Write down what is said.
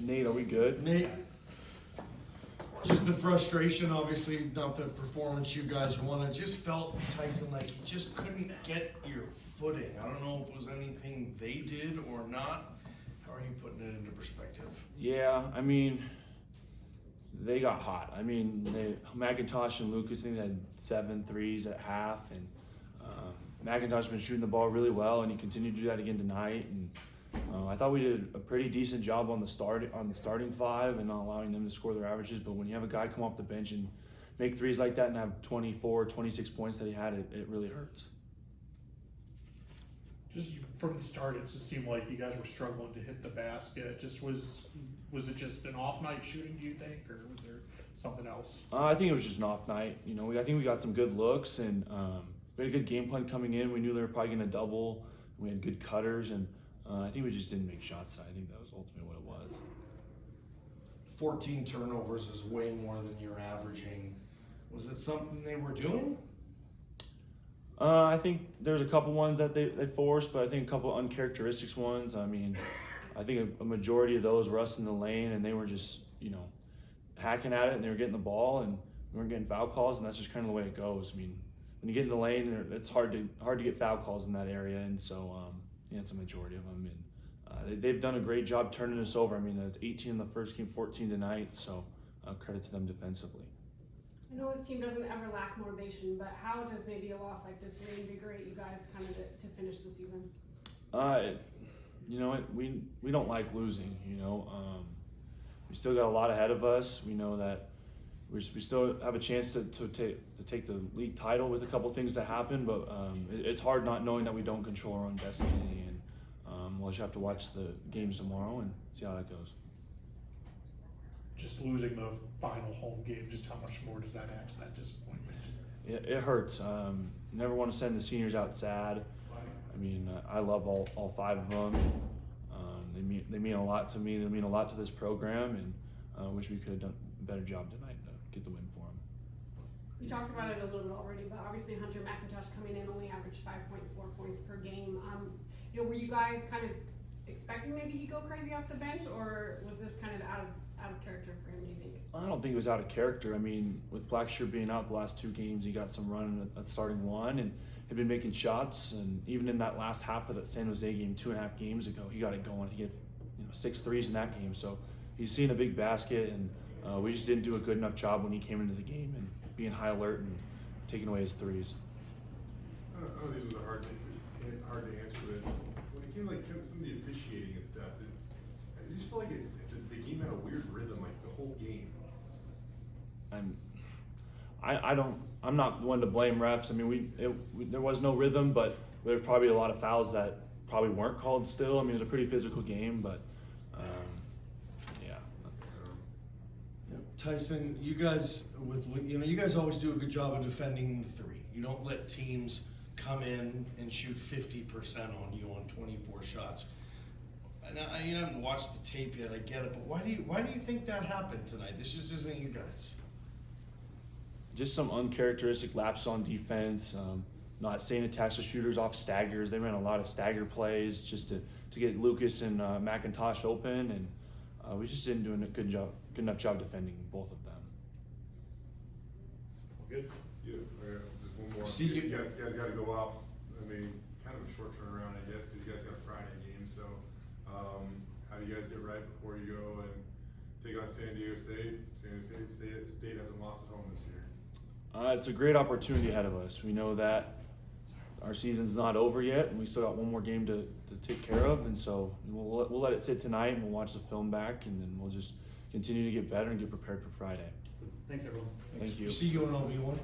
Nate, are we good? Nate, just the frustration, obviously, not the performance you guys wanted. Just felt, Tyson, like you just couldn't get your footing. I don't know if it was anything they did or not. How are you putting it into perspective? Yeah, I mean, they got hot. I mean, McIntosh and Lucas, I think they had 7 threes at half, and McIntosh's been shooting the ball really well, and he continued to do that again tonight. And I thought we did a pretty decent job on the starting five and not allowing them to score their averages. But when you have a guy come off the bench and make threes like that and have 24, 26 points that he had, it really hurts. Just from the start, it just seemed like you guys were struggling to hit the basket. Was it just an off night shooting, do you think, or was there something else? I think it was just an off night. You know, I think we got some good looks, and we had a good game plan coming in. We knew they were probably going to double. We had good cutters, and I think we just didn't make shots. I think that was ultimately what it was. 14 turnovers is way more than you're averaging. Was it something they were doing? I think there's a couple ones that they forced, but I think a couple uncharacteristic ones. I mean, I think a majority of those were us in the lane, and they were just, you know, hacking at it, and they were getting the ball, and we weren't getting foul calls, and that's just kind of the way it goes. I mean, when you get in the lane, it's hard to get foul calls in that area, and so yeah, it's a majority of them, and they've done a great job turning us over. I mean, it's 18 in the first game, 14 tonight, so credit to them defensively. I know this team doesn't ever lack motivation, but how does maybe a loss like this reinvigorate you guys kind of to finish the season? You know what, we don't like losing. You know, we still got a lot ahead of us. We know that we still have a chance to take the league title with a couple things that happen, but it's hard not knowing that we don't control our own destiny, and we'll just have to watch the games tomorrow and see how that goes. Just losing the final home game, just how much more does that add to that disappointment? It hurts. Never want to send the seniors out sad. I mean, I love all 5 of them. They mean a lot to me. They mean a lot to this program, and I wish we could have done a better job tonight to get the win for them. We talked about it a little bit already, but obviously Hunter McIntosh coming in only averaged 5.4 points per game. You know, were you guys kind of expecting maybe he'd go crazy off the bench, or was this kind of out of character for him, do you think? I don't think it was out of character. I mean, with Blackshear being out the last 2 games, he got some run at starting 1, and had been making shots. And even in that last half of that San Jose game 2.5 games ago, he got it going. He had 6 threes in that game. So he's seen a big basket, and we just didn't do a good enough job when he came into the game and being high alert and taking away his threes. I don't know, this is hard to answer, but when it came like some of the officiating and stuff, I just felt like the game had a weird rhythm, like the whole game. I'm not one to blame refs. I mean, there was no rhythm, but there were probably a lot of fouls that probably weren't called still. I mean, it was a pretty physical game, but yeah. Tyson, you guys you guys always do a good job of defending the 3. You don't let teams come in and shoot 50% on you on 24 shots. And I haven't watched the tape yet. I get it, but why do you think that happened tonight? This just isn't you guys. Just some uncharacteristic lapses on defense. Not staying attached to shooters off staggers. They ran a lot of stagger plays just to get Lucas and McIntosh open, and we just didn't do a good enough job defending both of them. Good. Yeah. Just one more. See, you guys got to go off. I mean, kind of a short turnaround, I guess, because you guys got a Friday game. So, how do you guys get right before you go and take on San Diego State? San Diego State hasn't lost at home this year. It's a great opportunity ahead of us. We know that our season's not over yet, and we still got one more game to take care of, and so we'll let it sit tonight, and we'll watch the film back, and then we'll just continue to get better and get prepared for Friday. So, thanks everyone. Thank you. See you in LB1.